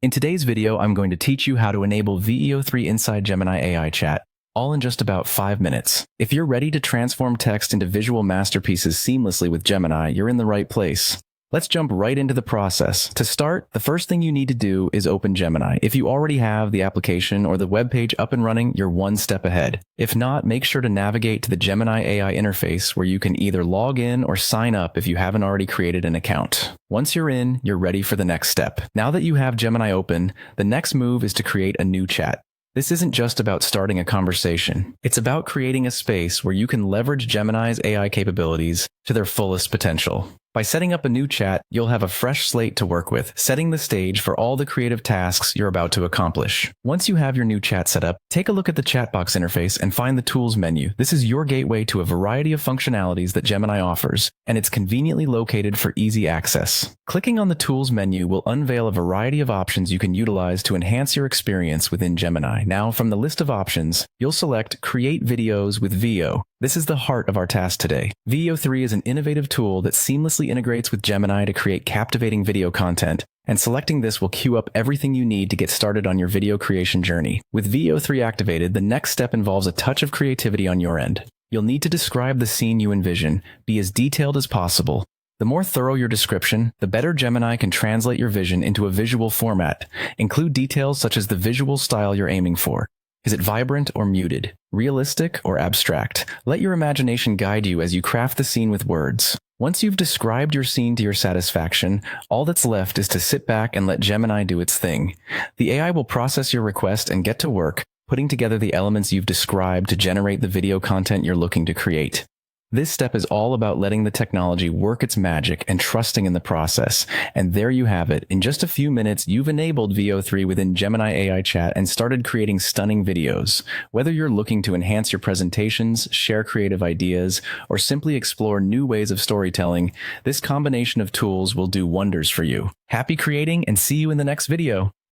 In today's video, I'm going to teach you how to enable Veo3 inside Gemini AI chat, all in just about 5 minutes. If you're ready to transform text into visual masterpieces seamlessly with Gemini, you're in the right place. Let's jump right into the process. To start, the first thing you need to do is open Gemini. If you already have the application or the web page up and running, you're one step ahead. If not, make sure to navigate to the Gemini AI interface where you can either log in or sign up if you haven't already created an account. Once you're in, you're ready for the next step. Now that you have Gemini open, the next move is to create a new chat. This isn't just about starting a conversation. It's about creating a space where you can leverage Gemini's AI capabilities to their fullest potential. By setting up a new chat, you'll have a fresh slate to work with, setting the stage for all the creative tasks you're about to accomplish. Once you have your new chat set up, take a look at the chat box interface and find the Tools menu. This is your gateway to a variety of functionalities that Gemini offers, and it's conveniently located for easy access. Clicking on the Tools menu will unveil a variety of options you can utilize to enhance your experience within Gemini. Now, from the list of options, you'll select Create Videos with Veo. This is the heart of our task today. Veo3 is an innovative tool that seamlessly integrates with Gemini to create captivating video content, and selecting this will queue up everything you need to get started on your video creation journey. With Veo3 activated, the next step involves a touch of creativity on your end. You'll need to describe the scene you envision, be as detailed as possible. The more thorough your description, the better Gemini can translate your vision into a visual format. Include details such as the visual style you're aiming for. Is it vibrant or muted? Realistic or abstract? Let your imagination guide you as you craft the scene with words. Once you've described your scene to your satisfaction, all that's left is to sit back and let Gemini do its thing. The AI will process your request and get to work, putting together the elements you've described to generate the video content you're looking to create. This step is all about letting the technology work its magic and trusting in the process. And there you have it. In just a few minutes, you've enabled Veo3 within Gemini AI chat and started creating stunning videos. Whether you're looking to enhance your presentations, share creative ideas, or simply explore new ways of storytelling, this combination of tools will do wonders for you. Happy creating, and see you in the next video.